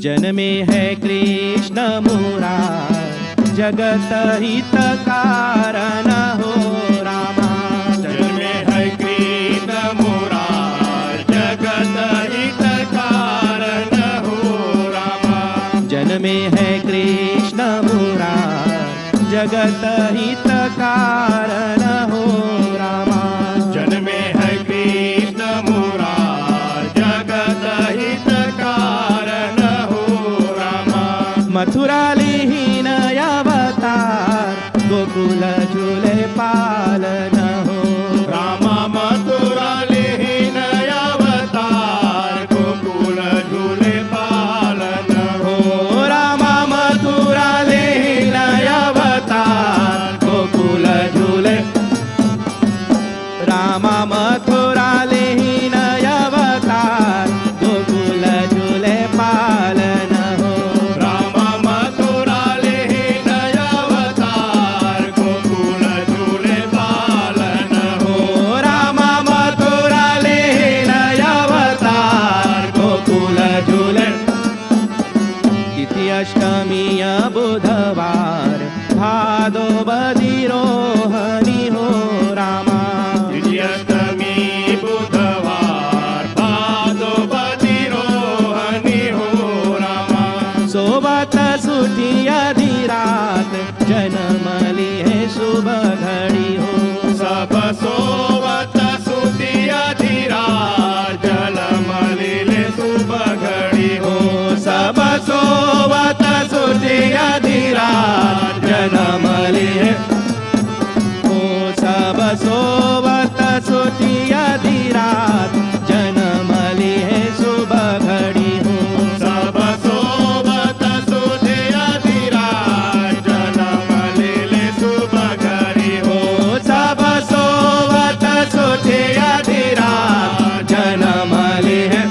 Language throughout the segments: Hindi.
जन्मे है कृष्ण मुरार जगत हित कारण हो रामा। जन्मे है कृष्ण मुरार जगत हित कारण हो रामा। जन्मे है कृष्ण मुरार जगत हित कारण हो रामा। जन्मे है कृष्ण मुरार जगत हित कारण हो रामा। मथुरा लीन अवतार गोकुल झूले पालन हो रामा। मथुरा लीन अवतार गोकुल झूले पालन हो रामा। मथुरा लीन अवतार गोकुल झूले रामा। मथुरा लीन अवतार गोकुल झूले पालन हो रामा। मथुरा लीन अवतार गोकुल झूले पालन हो रामा। मथुरा लीन अवतार गोकुल झूले। तिथि अष्टमी बुधवार भादो बदिरोहनी हो रामा। अष्टमी बुधवार भादो बदिरोहनी हो रामा। सोबत सुठी अधिरात जन्मली है शुभ घड़ी हो सब सोवत सुती अधिरात जलमलिले शुभ घड़ी हो सब सोबत सुठी अधिरात जन्मली है सब सोबत सुठी अधिरात जन्मली है शुभ घड़ी हो सब सोवत सुती अधिरात जलमलिले शुभ घड़ी हो सब सोबत सुठी अधिरात जन्मली है।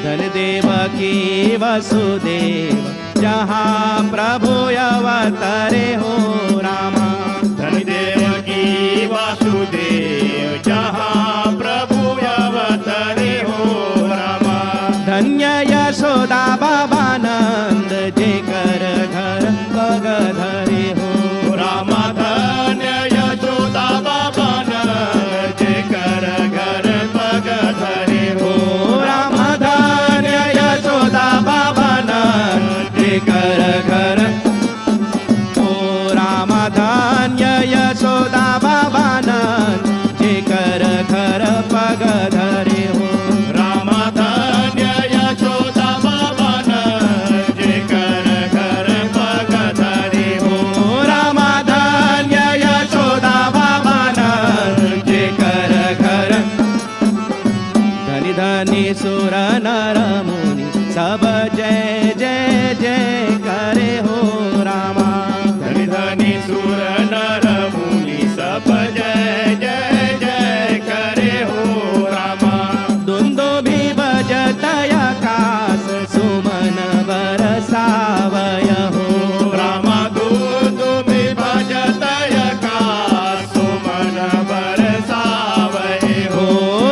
धन देव की वसुदेव जहाँ प्रभु अवतरे हो रामा। धनदेव की वासुदेव जहाँ प्रभु अवतरे हो रामा। धन्य यशोदा बाबानंद जे कर घर पग धरे हो रामा। धन्य यशोदा बाबानंद जे कर घर पग धरे हो रामा। धन्य यशोदा बाबानंद जे कर घर ओ रामा। धन्य यशोदा बाबानंद जे कर घर पग धरे हो रामा। धन्य यशोदा बाबानंद जे कर घर पग धरे हो रामा। धन्य यशोदा बाबानंद जे कर घर धनि धनि सुर नर मुनि सब जय जय जय करे हो रामा। धनि धनि सुर नर मुनि सब जय जय जय करे हो रामा। दुंदो भी बजत आकाश सुमन बरसावय हो रामा। दूधु में भजत आकाश सुमन बरसावै हो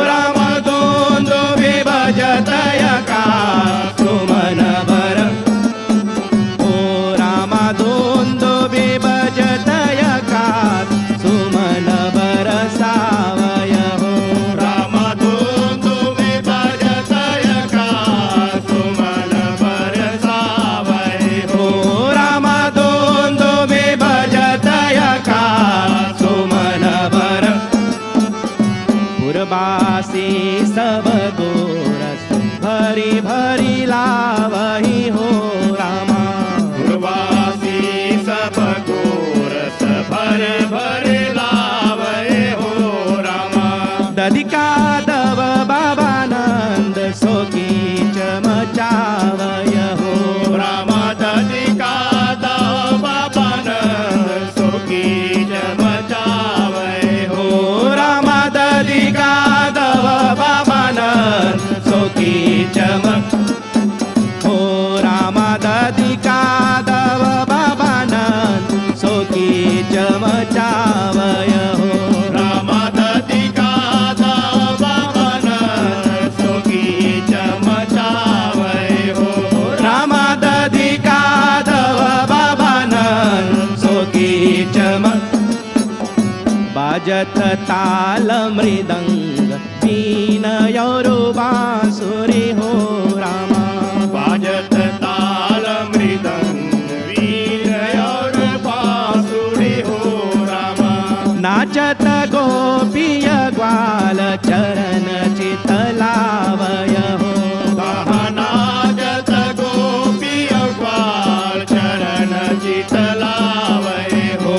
रामा। दुंदो भी बजत आकाश सुमन बर ओ रामा। दुंदो भी बजत आकाश सुमन बरसावय हो रामा। दूधु में भजत आकाश सुमन बरसावै हो ओ रामा। दुंदो भी बजत आकाश सुमन बर पुरबासी सब गोरस भरी भरी लावही हो रामा। पूर्वासी सब गोरस भर भर लावै हो रामा। दधिका दव बाबानंद सोकी चमचावय हो रामा। दधिका दव बाबानंद सोकी चमचावै हो रामा। दधिका दव बाबानंद सोकी चम हो रामा। दधिका दव बाबानंद सोकी चमचावय हो रामा। दधिका दव वाजत ताल मृदंग वीणयोरु बांसुरी हो रामा वाजत ताल मृदंग वीणयोर बांसुरी हो रामा नाचत गोपिय ग्वाल चरण चितलावय हो नाचत गोपिय ग्वाल चरण चितलावय हो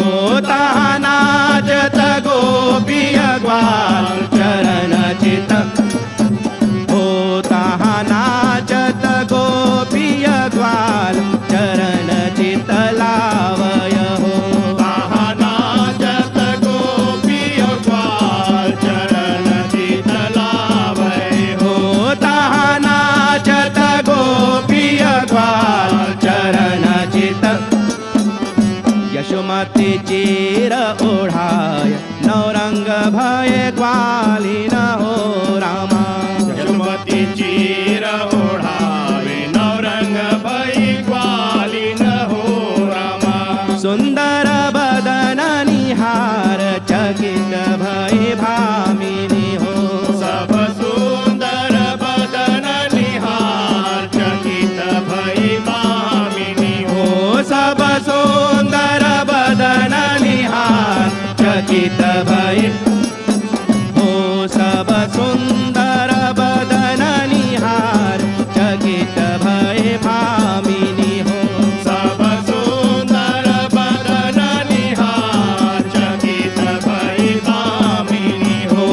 नाचत गोपिय ग्वाल चरण चित हो नाचत गोपिय ग्वाल चरण चितलावय हो नाचत गोपिय ग्वाल चरण चितलावय हो नाचत गोपिय ग्वाल चरण चित यशोमती चीर ओढाय नवरंग भय ग्वालिन हो रामा यशोमती चीर ओढावे नवरंग भई ग्वालिन हो रामा सुंदर बदन निहार चकित भय भामिनी हो सब सुंदर बदन निहार चकित भई भामिनी हो सब सुंदर बदन निहार चकित भय हो सब सुंदर बदन निहार चकित भय भामिनी हो सब सुंदर बदन निहार चकित भई भामिनी हो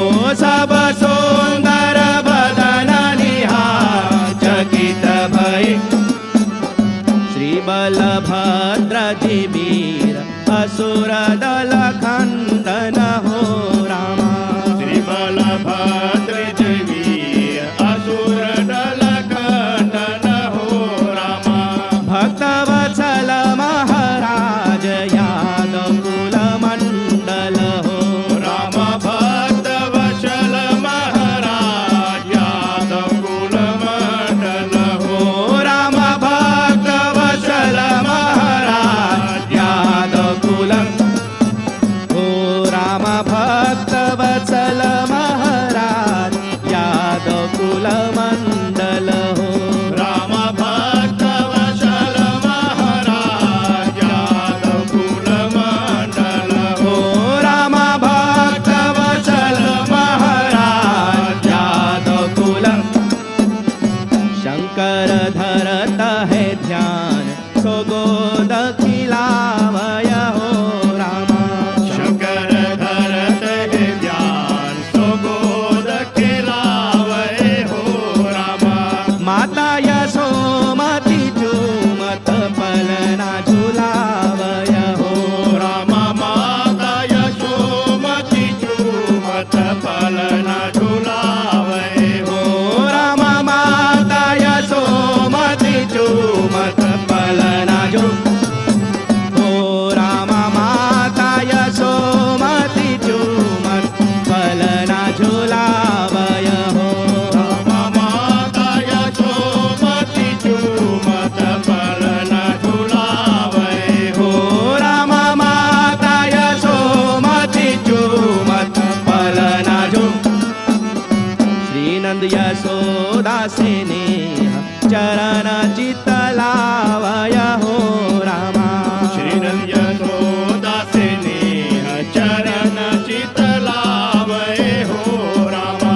सब सुंदर बदन निहार चकित भय श्री बलभद्र वीर असुर दल खंडन हो रामा श्री बलभद्र वीर असुर दल खंडन हो रामा भक्तवत्सल महाराज यादव कुल मंडल हो राम भक्त वचल महाराज यादव कुल मंडल हो राम भक्त वत्सल महाराज यादव कुल हो राम भक्त वत्सल महाराज यादव कुल मंडल हो राम भक्त वचल महाराज यादव कुल मंडल हो राम भक्त वत्सल महाराज यादव कुल शंकर धरत है ध्यान सो गोद खिलावय हो रामा शंकर धरत है ध्यान सो गोद खिलावय हो रामा माता यशोमती झूमत पलना झुलावय हो रामा माता यशोमती झूमत पलना झुलावय हो राम माता यशोमती झूमत पलना झु हो राम माता यशोमती झूमत पलना झुलावय हो रामा माता यशोमती झूमत पलना झुलावय हो हो राम माता यशोमती झूमत पलना झु श्रीनंद यशोदा से नेह चरण चितलावय हो रामा श्रीनंद यशोदा से नेह चरण चितलावय हो रामा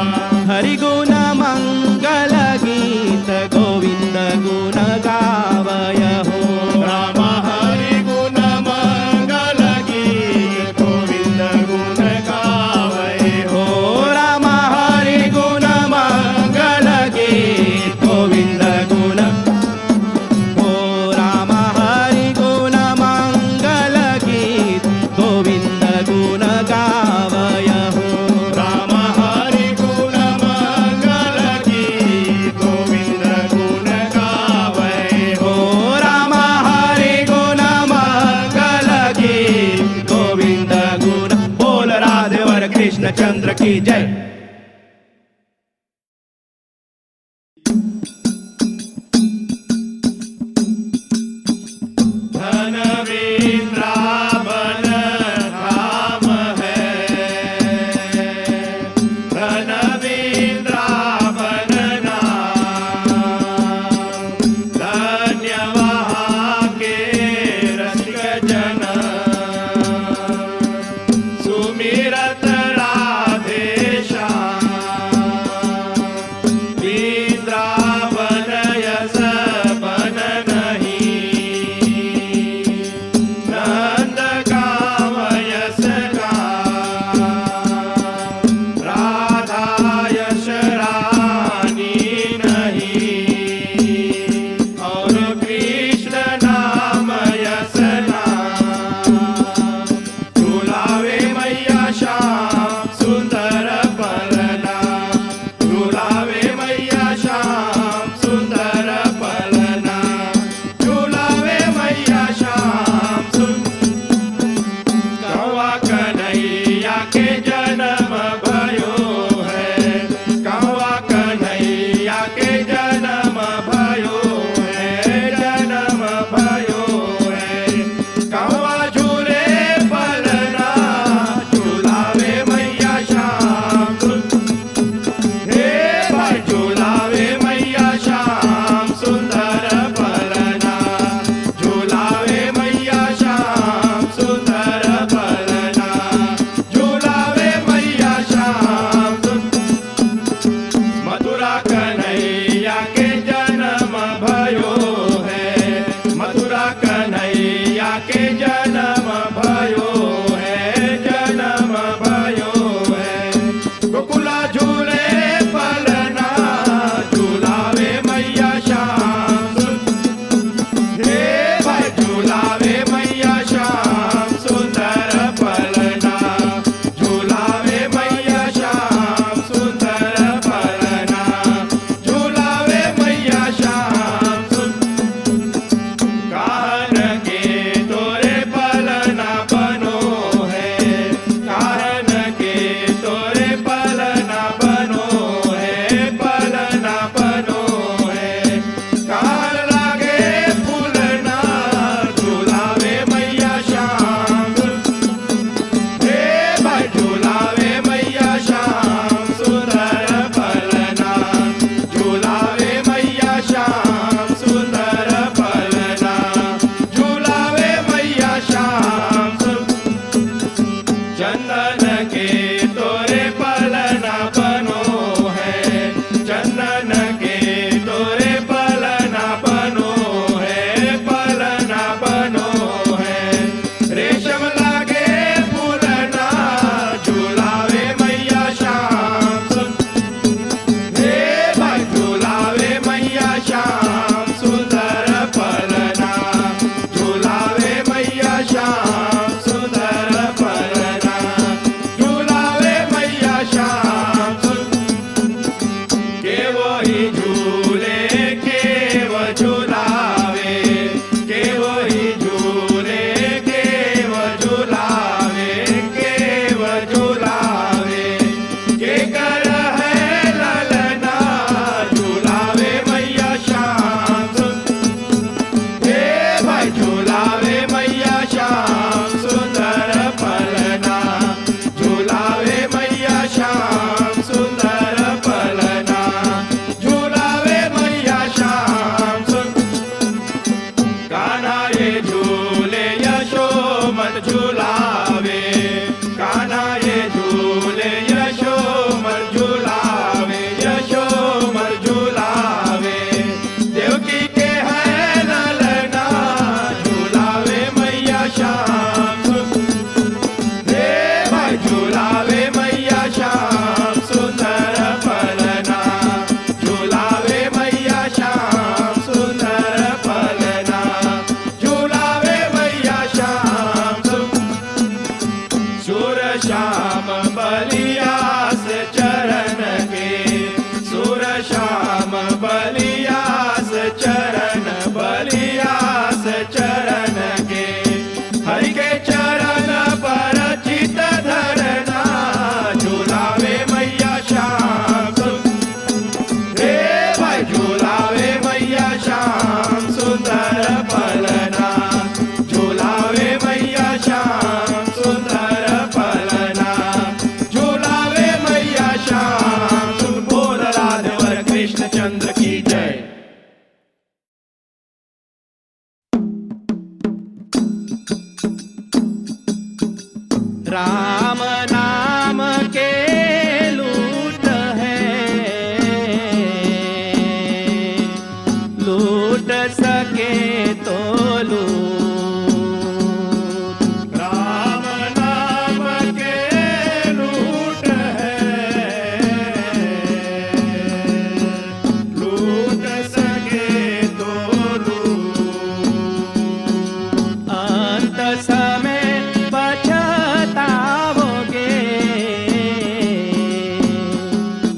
हरि गुण मंगल गीत गोविंद गुण गावय हो राम हरि गुण मंगल गीत गोविंद गुण गावय हो राम हरि गुण मंगल गीत गोविंद गुण हो राम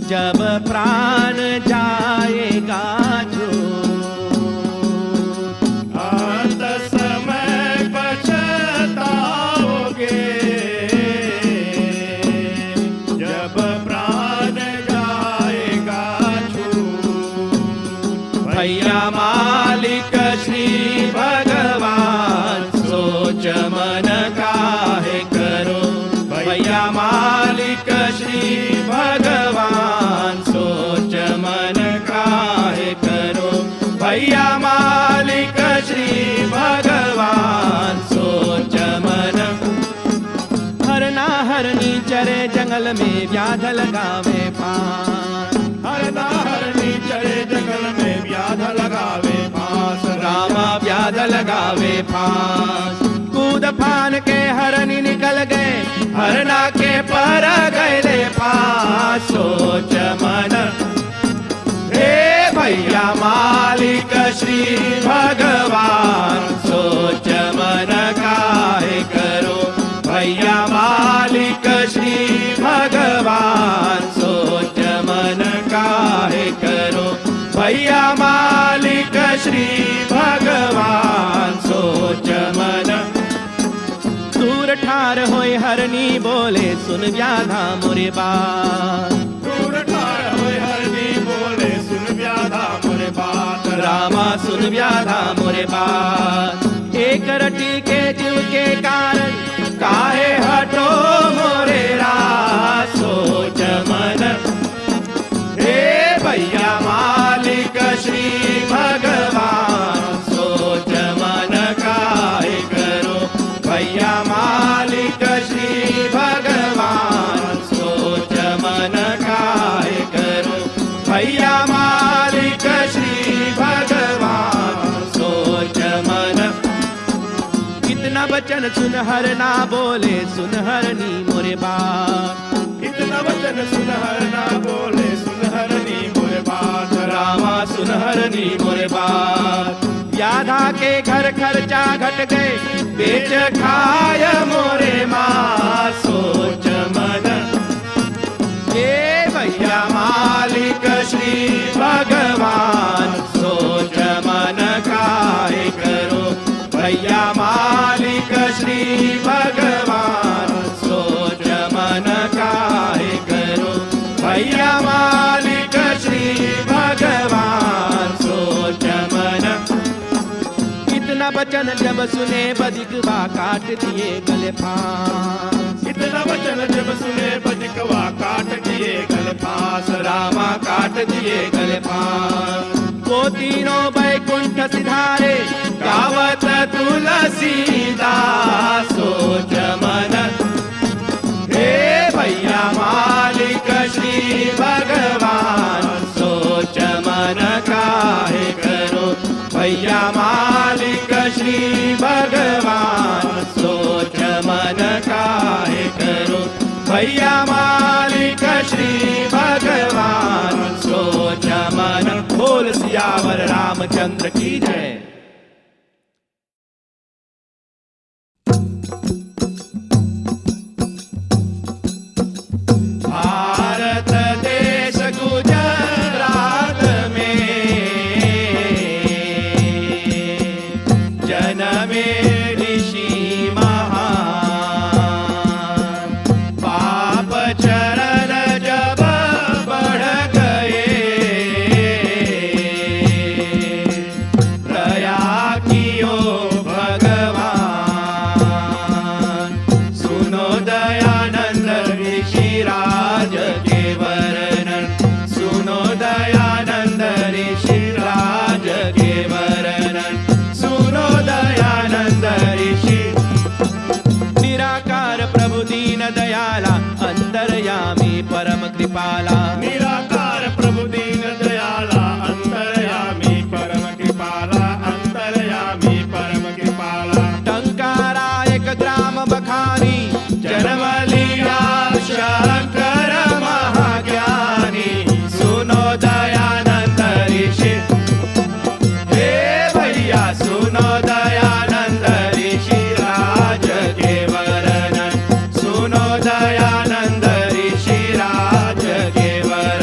जब प्राण जाएगा जो अंत समय पछताओगे जब प्राण जाएगा छूट। भैया मालिक श्री भगवान सोच मन काहे करो। भैया मालिक श्री भगवान सोच मन काहे करो। भैया मालिक श्री भगवान सोच मन। हरना हरनी चरे जंगल में व्याध लगावे पान। हरना हरनी चढ़े जंगल में व्याध लगावे फांस। रामा व्याध लगावे फांस। कूद फान के हरनी निकल गए हरना के पर गए फांस। सोच मन हे भैया मालिक श्री भगवान सोच मन काहे करो। भैया मालिक श्री भगवान सोच मन काहे करो। भैया मालिक श्री भगवान सोच मन। दूर ठार होय हरनी बोले सुन व्याधा मोरे बात। दूर ठार होय हरनी बोले सुन व्याधा मोरे बात। रामा सुन व्याधा मोरे बात। एक रटी के जीव के कारण काहे हटो मोरे रात। सोच मन हे भैया मालिक श्री भगवान सोच मन काहे करो। भैया मालिक श्री भगवान सोच मन काहे करो। भैया मालिक श्री भगवान सोच मन। कितना वचन सुन हरना बोले सुन हरनी मोरे बात। इतना वचन सुन हरना बोले सुन हरनी मोरे बात। रामा सुन हरनी मोरे बात। व्याधा के घर खर्चा घट गए बेच खाय मोरे माँ। सोच मन हे भैया मालिक श्री भगवान सोच मन काहे करो। भैया मालिक श्री भगवान सोच मन काहे करो। भैया मालिक श्री भगवान सोच मन। इतना वचन जब सुने बदिकवा काट दिए गले फांस। इतना वचन जब सुने बदिकवा काट दिए गले फांस। रामा काट दिए गले फांस। वो तीनों बैकुंठ सिधारे गावत तुलसीदास। सोच मन हे भैया मालिक श्री भगवान सोच मन काहे करो। भैया मालिक श्री भगवान सोच मन काहे करो। भैया मालिक श्री भगवान सोच मन। बोल सियावर रामचंद्र की जय। भारत देश गुजरात में जन्मे ऋषि महान। पाप चरण जब बढ़ गए दया कियो भगवान। सुनो दयानंद ऋषिराज के वर्णन। सुनो दयानंद ऋषिराज के वर्णन। सुनो दयानंद ऋषि। निराकार प्रभु दीन दयाला अंतर्यामी परम कृपाला। निराकार प्रभु दीन दयाला अंतर्यामी परम कृपाला। अंतर्यामी परम कृपाला। टंकारा एक ग्राम बखानी जन्म लिया शंकर महाज्ञानी। सुनो दयानंद ऋषि हे भैया सुनो दयानंद ऋषि राज के वर्णन। सुनो दयानंद ऋषि राज के वर्णन।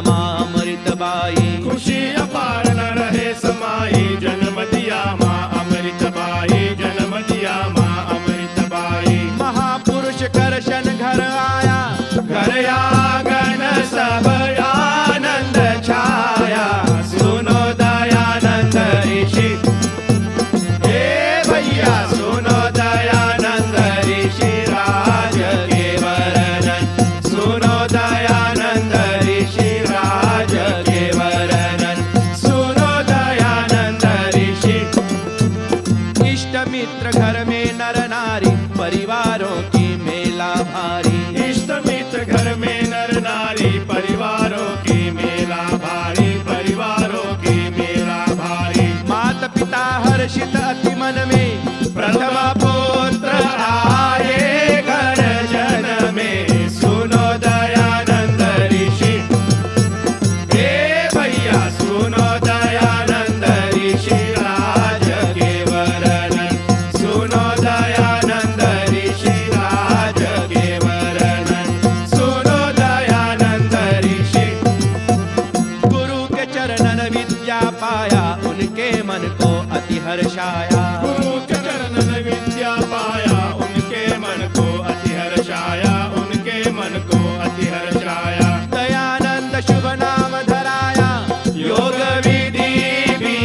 माँ अमृतबाई। खुशी अपार न रहे समाई, जन्म दिया माँ अमृतबाई, जन्म दिया माँ अमृतबाई। महापुरुष करशन घर आया, घर आंगन सब आनंद छाया, सुनो दयानंद ऋषि। हे भैया सुनो दयानंद ऋषि राज के वर्णन, सुनो दयानंद ऋषि राज के वर्णन, सुनो दयानंद ऋषि। इष्ट मित्र घर में नर नारी, परिवारों की मेला भारी। इष्ट मित्र घर में नर नारी, परिवारों की मेला भारी, परिवारों की मेला भारी। माता पिता हर्षित अति मन में, प्रथम पुत्र आए घर जन में, सुनो दयानंद ऋषि। हे भैया सुनो दयानंद ऋषि राज के वर्णन, सुनो दयानंद ऋषि राज के वर्णन, सुनो दयानंद ऋषि। गुरु के चरणन विद्या पाया, उनके मन को अति हर्षाया। गुरु के चरणन विद्या पाया, उनके मन को अति हर्षाया, उनके मन को अति हर्षाया। दयानंद शुभ नाम धराया, योग विधि भी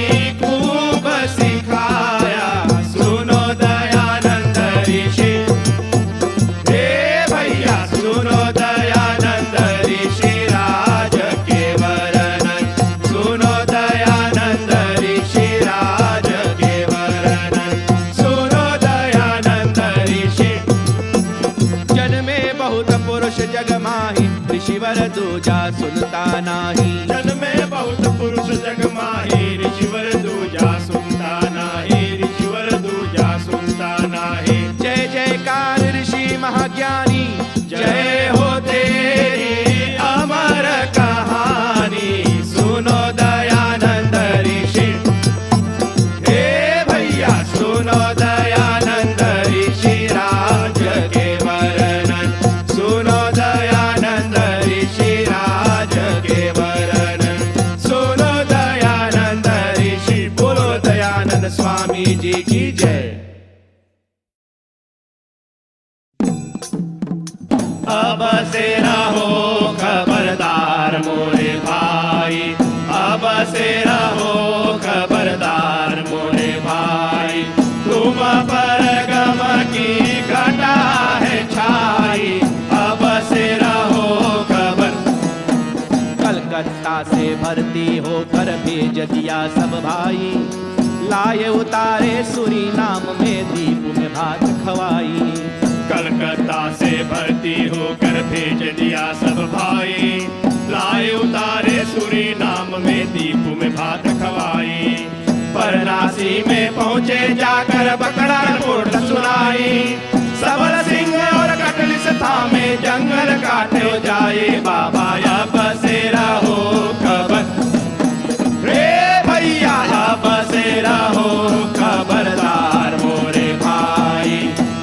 खूब सिखाया, सुनो दयानंद ऋषि। हे भैया सुनो दयानंद ऋषि राज के वर्णन, सुनो दयानंद ऋषि राज के वर्णन, सुनो दयानंद ऋषि। जन्मे बहुत पुरुष जग माही, ऋषिवर दूजा सुनता नाही। जन्मे बहुत पुरुष जग माही, ऋषिवर दूजा सुनता नाही, ऋषिवर दूजा सुनता नाही। जय जयकार ऋषि महाज्ञानी, जय हो तेरी अमर कहानी, सुनो दयानंद ऋषि। हे भैया सुनो दयानंद ऋषि राज के वर्णन, सुनो दयानंद ऋषि राज के वर्णन, सुनो दयानंद ऋषि। बोलो दयानंद स्वामी जी की जय। अब से रहो खबरदार मोरे भाई, अब से रहो खबरदार मोरे भाई। तुम पर गम की घटा है छाई, अब से रहो खबर। कलकत्ता से भर्ती होकर भेज दिया सब भाई, लाए उतारे सुरी नाम में दीप में भात खवाई। कलकत्ता से भर्ती होकर भेज दिया सब भाई, लाए उतारे सुरी नाम में दीप में भात खवाई। वाराणसी में पहुँचे जाकर बकरा रिपोर्ट सुनाई, सबल सिंह और कटलिस थामे जंगल काटे जाए बाबा। अब से रहो खबर, रे भैया अब से रहो खबरदार मोरे भाई,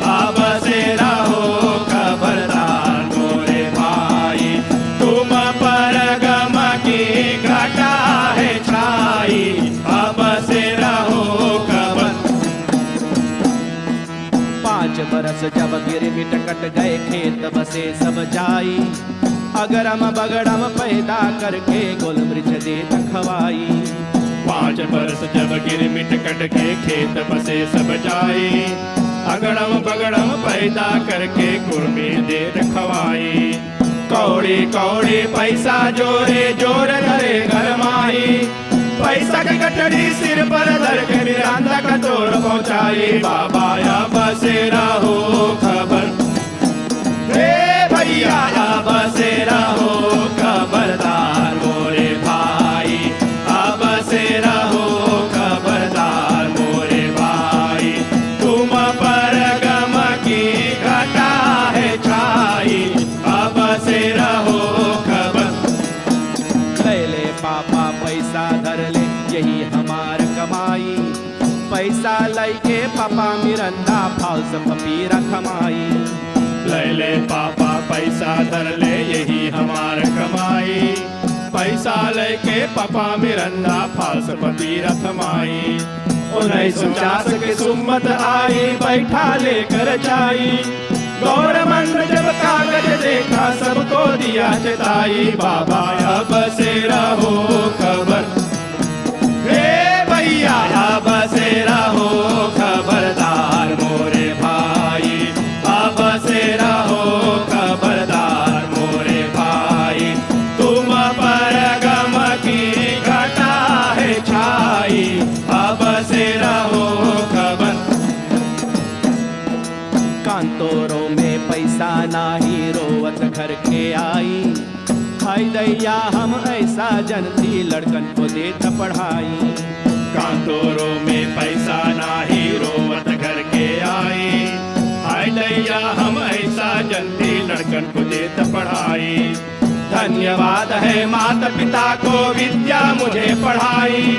अब से रहो खबरदार मोरे भाई। तुम पर गम की घटा है छाई, अब से रहो खबर। 5 बरस जब गिरमिट कट गए खेत बसे सब जाई, अगरम बगड़म पैदा करके गोल मृच दे खवाई। 5 बरस जब गिरमिट कट के खेत बसे सब जाई, अगड़म बगड़म पैदा करके कुर्मी दे खवाई। कौड़ी कौड़ी पैसा जोरे जोर करे घर माई, पैसा की गठड़ी सिर पर धर के मिरांदा का तोड़ पहुंचाई बाबा। अब से रहो खबर, हे भैया अब से रहो खबरदार मोरे भाई, अब से रहो खबरदार मोरे भाई। तुम पर गम की घटा है छाई, अब से रहो खबर। ले पापा पैसा धर ले, यही हमार कमाई। पैसा लैके पापा मिरंदा फाउस पपीरा कमाई। ले ले पापा पैसा धर ले, यही हमार कमाई। पैसा लेके पपा मिरंदा फालसपति रथ माई 1950 के सुम्मत आई बैठा लेकर जाई गौरमंड जब कागज देखा सबको दिया चेताई बाबा अब से रहो खबर हे भैया अब से रहो खबरदार मोरे भाई अब से रहो खबरदार मोरे भाई तुम पर गम की घटा है छाई अब से रहो खबर कांतोरों में पैसा नाही रोवत घर के आई हाय दैया हम ऐसा जनती लड़कन को देत पढ़ाई कांतोरों में पैसा नाही रोवत घर के आई हाय दैया हम ऐसा जनती लड़कन को देत पढ़ाई धन्यवाद है माता पिता को विद्या मुझे पढ़ाई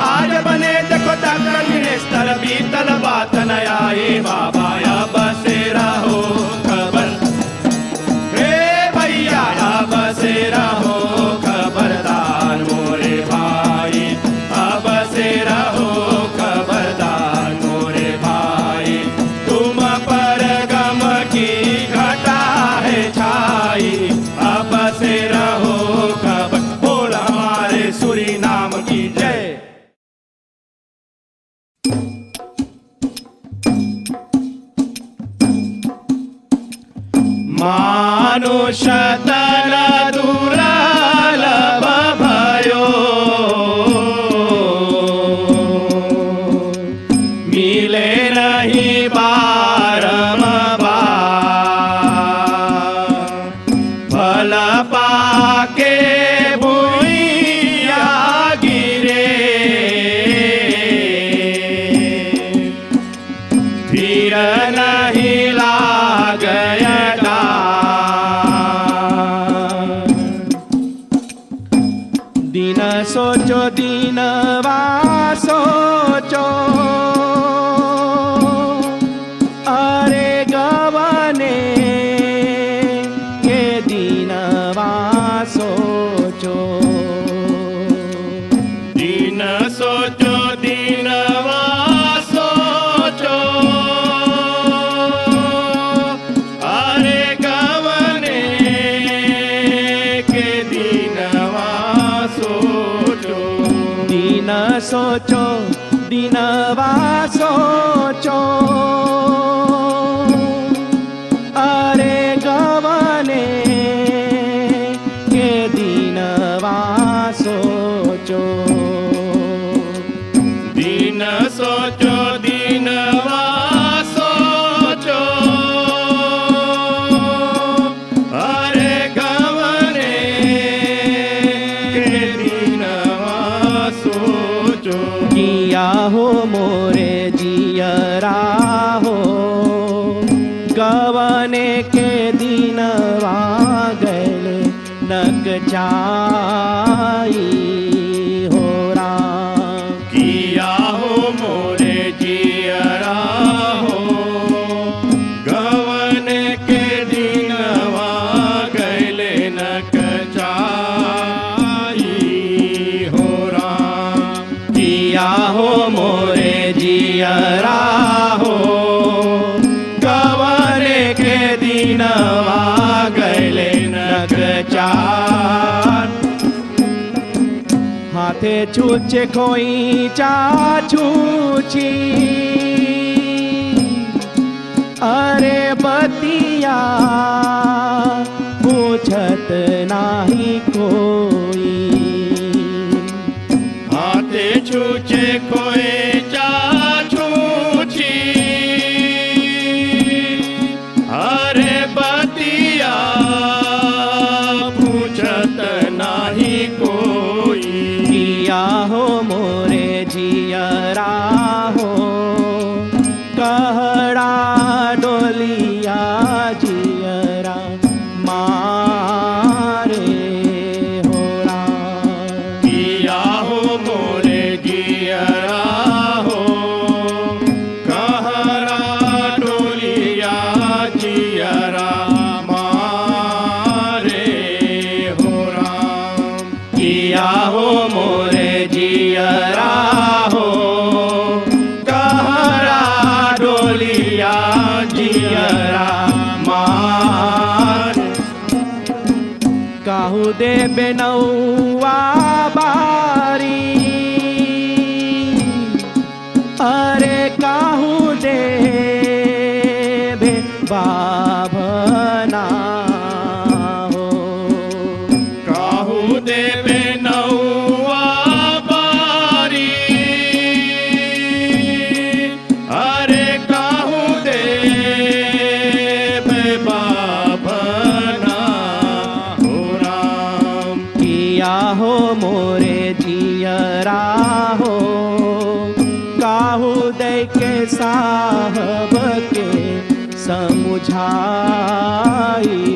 आज बने देखो डॉक्टर मिनिस्टर बीतल बात न आई बाबा अब से रहो खबर हे भैया अब से रहो खबरदार मोरे भाई अब से रहो खबरदार मोरे भाई तुम पर गम की घटा है छाई अब से रहो खबर बोल हमारे सूरी नाम की जय मानुष तन दुर्लभ भयो मिले नहीं बारंबार फल पाके भुइया गिरे फिर नहीं लागया दिन सोचो दिन वा सोचो अरे गवने के दिन वा सोचो दिन सोचो दिन वा सोचो अरे गवने के दिन वा सोचो दिन सोचो दिन वा सोचो अरे गवने के दिन वा सोचो दिन सोचो दिन वा सोचो अरे गवने के दिन वा सोचो किया हो मोरे जियरा हो गवने के दिन वा गले नक चाई हो राम किया हो मोरे जियरा हो गवन के दिनवा गैले नक चाई हो राम किया हो मोरे जियरा हो गवने के दिनवा गले नक चार हाथे छूचे कोई चा छूची अरे बतिया पूछत नाही कोई हाथे छूचे कोई चा छूची अरे बतिया पूछत नाही कोई किया हो मोरे जियरा हो कहड़ा डोलिया जियरा मारे हो दे बेनौआ बारी, अरे काहू दे बे बाभना हो। काहू दे बेनौआ बारी, अरे काहू दे बे बाभना हो राम। किया हो मोरे जियरा हो, काहू दे के साहब के समुझाई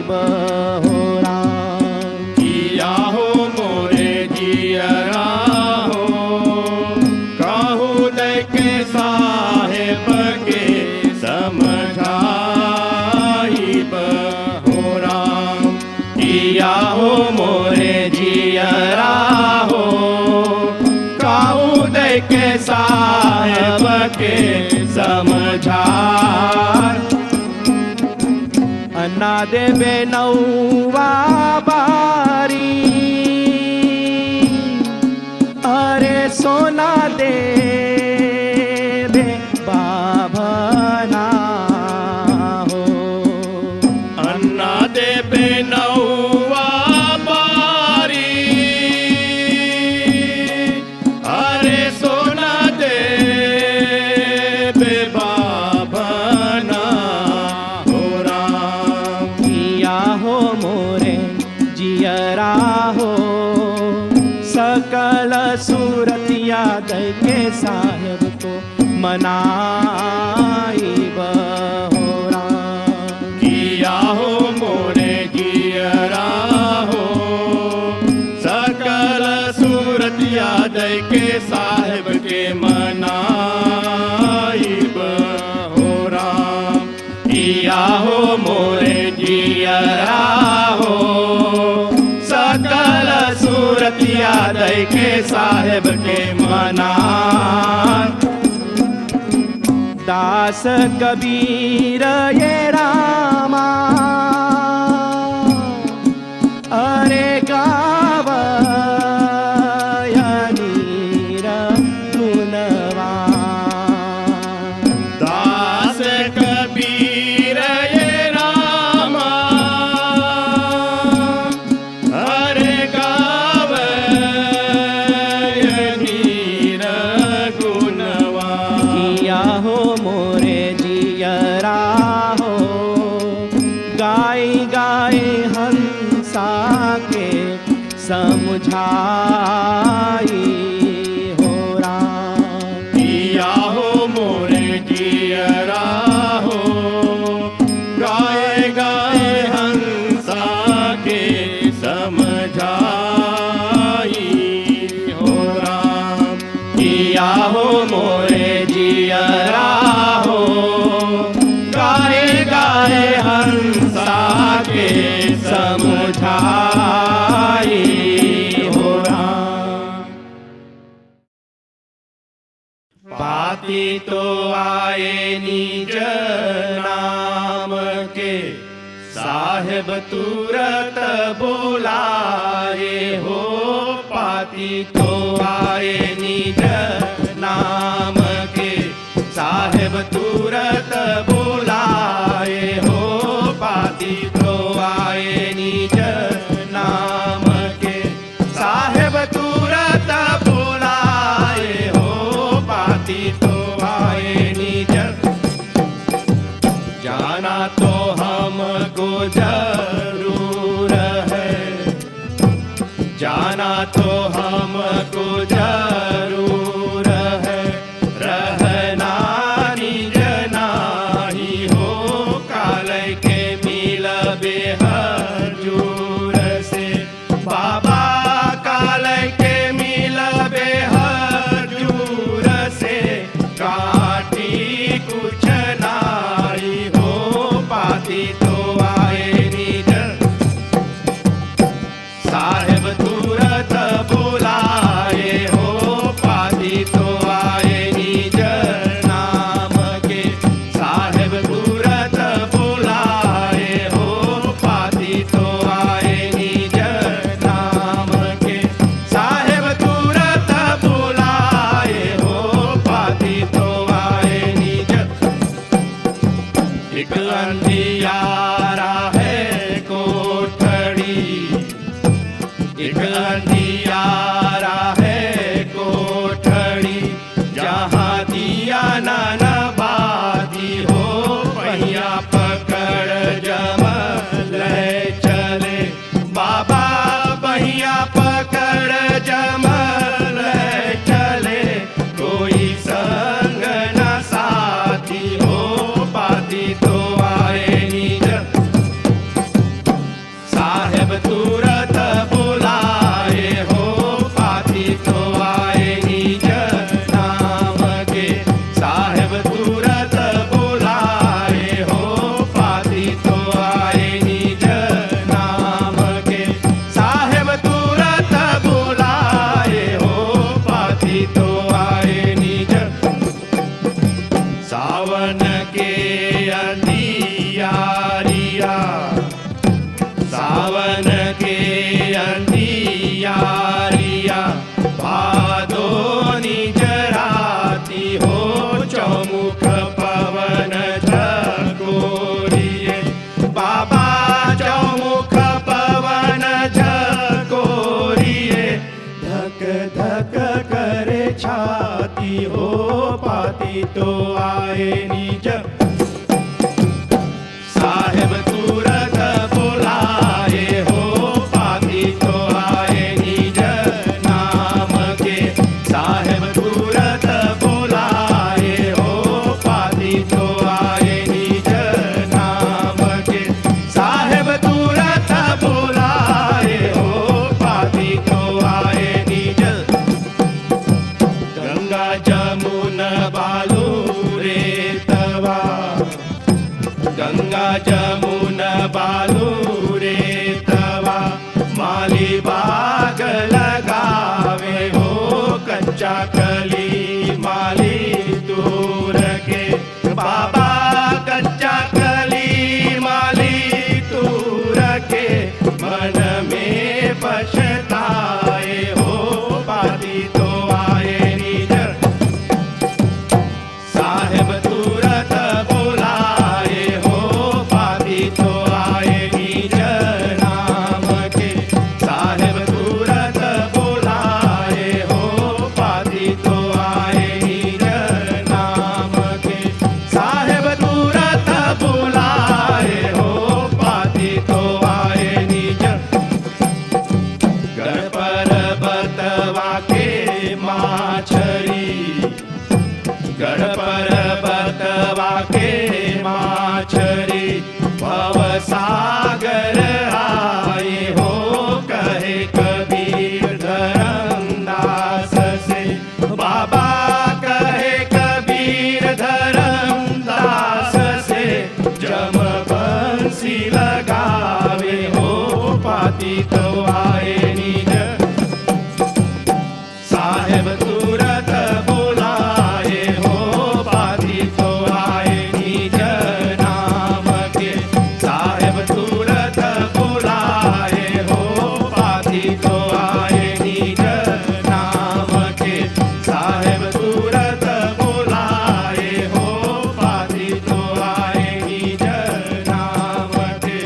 बहोरा। किया हो मोरे जियरा हो, काहू दे के साहेब के समझाई हो राम। किया हो मोरे जियरा हो, काहू दे के साहेब के समझाई। अन्ना दे बेनौआ बारी, अरे सोना दे बे बाभना हो। अन्ना दे बेनौआ बारी, अरे सोना दे बे बाभना हो राम। किया हो मोरे जियरा हो, सकल सूरतिया दे के साहेब को मनाई बहोरा। किया हो मोरे जियरा हो, सकल सूरतिया दे के साहेब के मनाई हो राम। किया हो मोरे जियरा हो, सकल सूरतिया दे के साहेब के मना। दास कबीर ये रामा, अरे गावया नीर गुणवा। दास कबीर ये रामा, अरे गावया नीर गुणवा। किया हो मोरे जियरा हो, गाय गाय हंसा के समझाई हो राम। किया हो मोरे जियरा हो, गाय गाय हंसा के समझाई हो राम। किया हो मोरे जियरा हो, गाय गाय हंसा के समझाई हो राम। पाती तो आए निज नाम के, साहेब तुरत बोलाए हो। पाती तो आए निज नाम के, साहेब तुरत बोलाए हो। पाती तो आए निज नाम के, साहेब तुरत बोलाए हो। पाती तो आए निज, जाना तो हमको जरूर है, जाना तो हमको जरूर है। रहना निज नाही हो, काल के मिलबे हजूर से। बाबा काल के मिलबे हजूर से, काटी कुछ नाई हो। पाती तो आए नी एक अंधियारा है कोठड़ी, एक अंधियारा है कोठड़ी, जहाँ दिया नाना बाती हो, पहिया पकड़ जमल चले बाबा, पहिया पकड़ जमल चले, कोई संग न साथी हो, पाती तो आए निज साहेब तुरत बुलाए हो, पाती तो आए निज नाम के, साहेब तुरत बुलाए हो, पाती तो आए निज नाम के, साहेब तुरत बुलाए हो, पाती तो आए निज। सावन के अंधियारिया, सावन के अंधियारिया, भादो निज राती हो, चौमुख पवन झकोरिए बाबा, चौमुख पवन झकोरिए, धक धक करे छाती हो, पाती तो आए निज साहेब तुरत बुलाए हो, पाती तो आए निज नाम के, साहेब तुरत बुलाए हो, पाती तो आए निज नाम के, साहेब तुरत बुलाए हो, पाती तो आए निज। गंगा जमुन बालू रे तवा, गंगा जमुन बालू रे तवा, माली बाग लगावे हो, कच्चा कली माली दूर के बाबा, कच्चा कली माली दूर के, मन में पछताए हो, पाती तो आए निज साहेब तुरत बुलाए हो, पाती तो आए निज नाम के, साहेब तुरत बुलाए हो, पाती तो आए निज नाम के, साहेब तुरत बुलाए हो, पाती तो आए निज। गढ़ पर्वतवा के माछरी, गढ़ पर्वतवा के माछरी, भव सागर आए हो, कहे कबीर धरमदास से बाबा, कहे कबीर धरमदास से, जम बंसी लगावे हो, पाती तो आए निज साहेब तुरत बुलाए हो, पाती तो आए निज नाम के, साहेब तुरत बुलाए हो, पाती तो आए निज नाम के, साहेब तुरत बुलाए हो, पाती तो आए निज नाम के,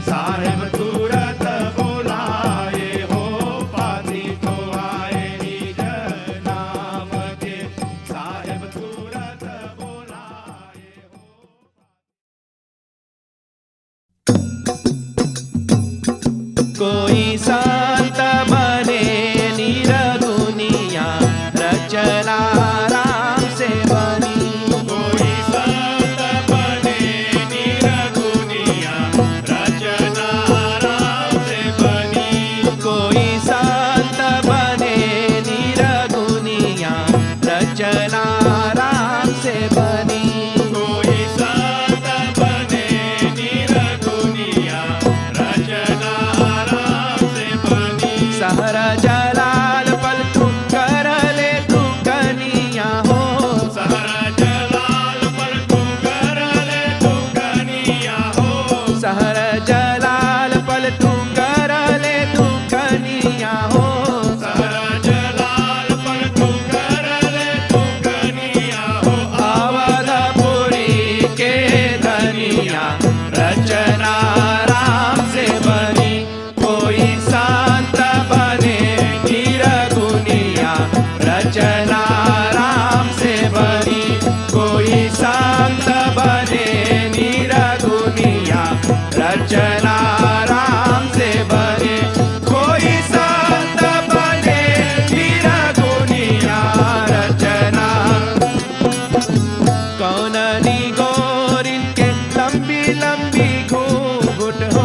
साहेब तुरत बुलाए हो, पाती तो आए निज नाम के, साहेब तुरत बुलाए हो। कोई संत बने निरगुनिया, रचना राम से बनी, कोई संत बने निरगुनिया, रचना राम से बनी, कोई संत बने निरगुनिया, रचना राम से बनी, कोई संत बने निरगुनिया, रचना राम दुनिया रचना राम से बनी कोई संत बने निरगुनिया रचना राम से बनी कोई संत बने निरगुनिया रचना राम से बने कोई संत बने निरगुनिया रचना कौननी गोरिन के लंबी लंबी घूंघट हो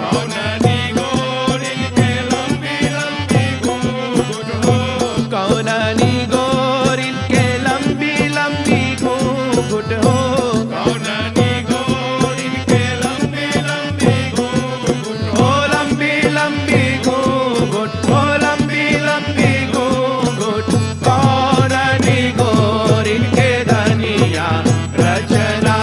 कौननी गोरिन के लंबी लंबी घूंघट हो कौननी गोरिन के लंबी लंबी घूंघट हो कौननी गोरिन के लंबी लंबी घूंघट हो ओ लंबी लंबी घूंघट ओ लंबी लंबी घूंघट कौननी गोरिन के धनिया रचना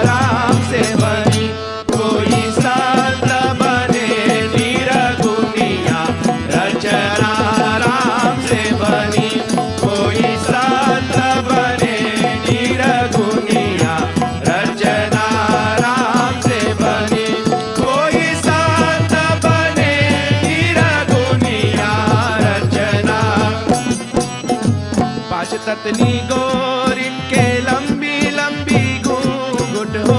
राम से बनी कोई संत बने निरगुनिया रचना राम से बनी कोई संत बने निरगुनिया रचना राम से बनी कोई संत बने निरगुनिया रचना पाँच ततनी गोरिन के लंबी लंबी घूंघट हो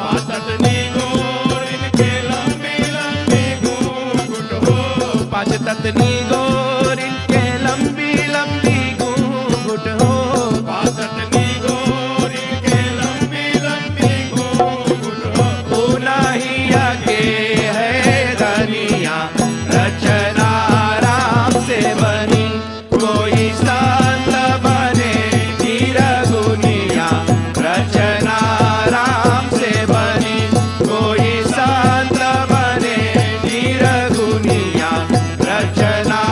पातनी गोरिन के लंबी लंबी घूंघट हो पाँच ततनी गोरिन के लंबी लंबी घूंघट हो पातनी गोरिन के लंबी लंबी घूंघट हो उन्हीं के है धनिया रचना राम से बनी कोई संत बने निरगुनिया रचना राम से बनी कोई संत बने निरगुनिया रचना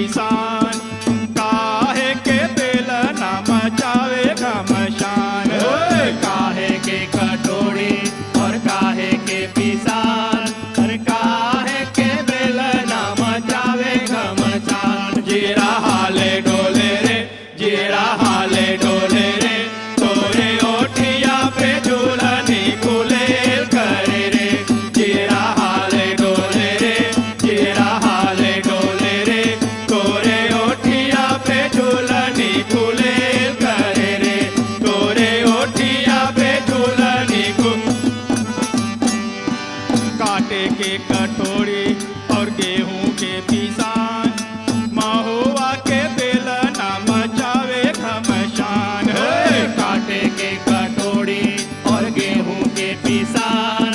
पिसान, काहे के बेलना मचावे घमसान। काहे के कटोरी और काहे के पिसान, और काहे के बेलना मचावे घमसान। जीरा हाले डोले रे, जीरा हाले डोले रे, तोरे ओठिया पे झूलनी गुलेल करे रे। जीरा हाले डोले रे, जीरा हाले डोले रे, तोरे ओठिया पे झूलनी गुलेल करे रे। तोरे ओठिया पे झूलनी काटे के कटोरी और गेहूं के पिसान, महुआ के बेलना मचावे घमसान। काटे के कटोरी और गेहूं के पिसान,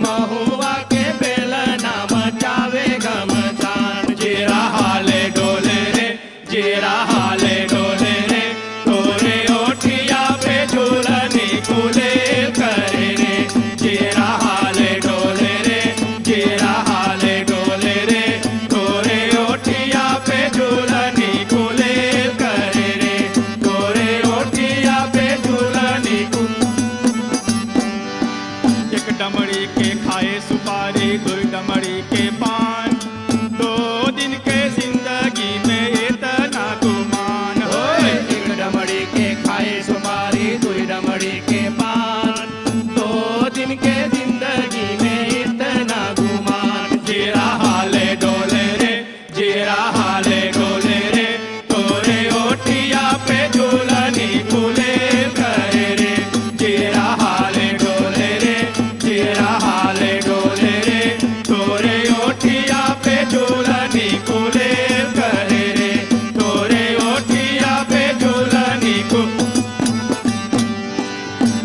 महुआ के बेलना मचावे घमसान। जीरा हाले डोले रे, जीरा हाले डोले रे, तोरे ओठिया पे झूलनी गुलेल करे रे। जीरा हाले डोले रे, जीरा हाले डोले रे, तोरे ओठिया पे झूलनी गुलेल करे रे। तोरे ओठिया पे झूलनी एक डमड़ी के खाए सुपारी, दो डमड़ी के पान, 2 दिन के जिंदगी में इतना गुमान। एक डमड़ी के खाए सुपारी, 2 डमड़ी के पान, 2 दिन के जिंदगी में इतना गुमान। जीरा हाले डोले रे, जीरा हाले डोले रे, तोरे ओठिया पे झूलनी गुलेल करे रे। जीरा हाले डोले रे, जीरा हाले डोले रे, तोरे ओठिया पे झूलनी गुलेल करे रे। तोरे ओठिया पे झूलनी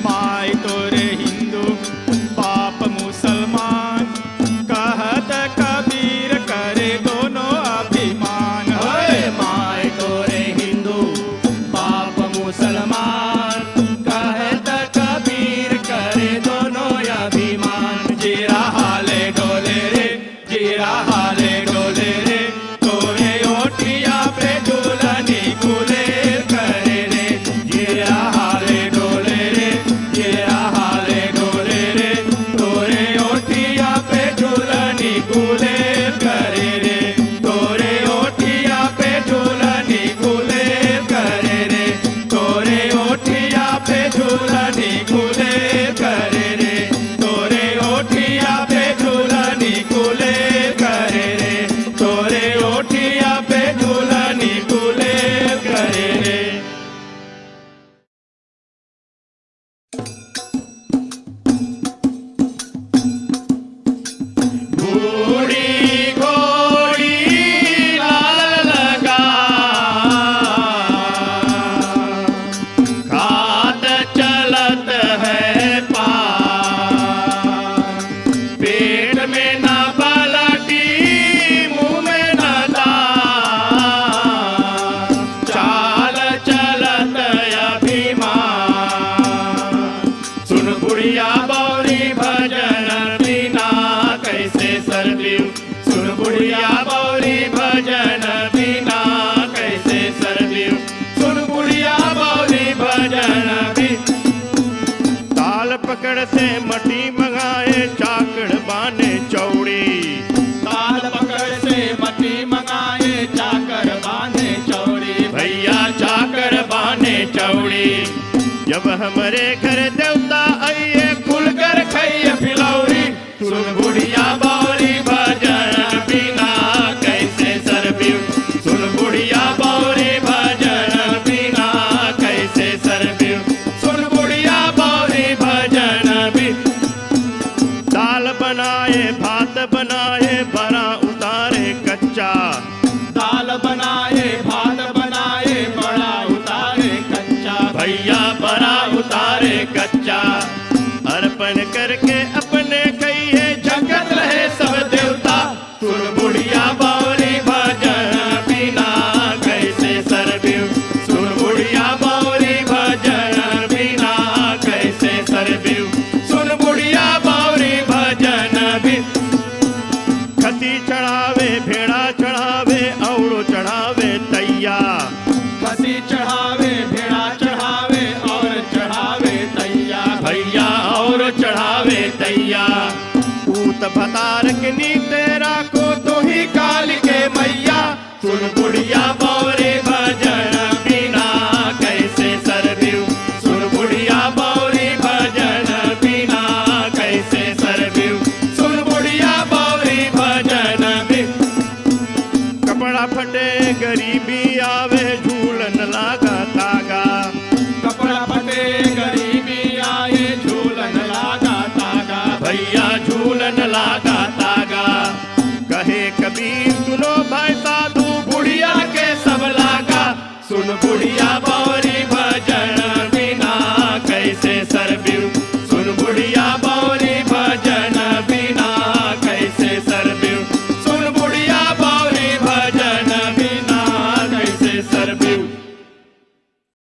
माई तोरे हिंदू बाप मुसलमान, कहत कबीर करे दोनों अभिमान। माय तोरे हिंदू बाप मुसलमान, कहत कबीर करे दोनों अभिमान। जीरा हाले डोले रे, जीरा हाले डोले रे, तोरे ओठिया पे झूलनी गुलेल करे रे। जीरा हाले डोले रे, जीरा हाले डोले रे, तोरे ओठिया पे झूलनी गुलेल करे रे। तोरे ओठिया पे झूलनी गुलेल करे रे। तोरे ओठिया पे झूलनी गुलेल करे रे। तोरे ओठिया पे झूलनी गुलेल करे रे। तोरे ओठिया पे झूलनी गुलेल करे रे। बूढ़ी घोड़ी लाल लगा, खात चलत है पार। पेट में न पलटी, मुंह में न दाल, चाल चलत अभिमान। सुन बुढ़िया बौरी भजन बिना कैसे सरलियू। सुन बुढ़िया बौरी भजन बिना कैसे सरलियू। सुन बुढ़िया बौरी भजन भी। ताल पकड़ से मटी मंगाए, चाकड़ बाने चौड़ी। ताल पकड़ से मटी मंगाए, चाकर बांधे चौड़ी। भैया चाकर बाने चौड़ी। जब हमारे घर देवता आइए, खुलकर खाइए फिलौरी। सुन बुढ़िया बौरी भजन बिना कैसे सरबियू। सुन बुढ़िया बौरी भजन बिना कैसे सरबियू। सुन बुढ़िया बौरी भजन भी। दाल बनाए, भात बनाए, बड़ा उतारे कच्चा। दाल बनाए, भात बनाए, बड़ा उतारे कच्चा। भैया बड़ा उतारे कच्चा। भतार के नीत राखो तो ही काल के मैया। सुन बुढ़िया बौरे भजन बिना कैसे सरदेव, सुन बुढ़िया बौरे भजन बिना कैसे सरदेव, सुन बुढ़िया बौरे भजन बिना। कपड़ा फटे गरीबी आवे झूलन लाग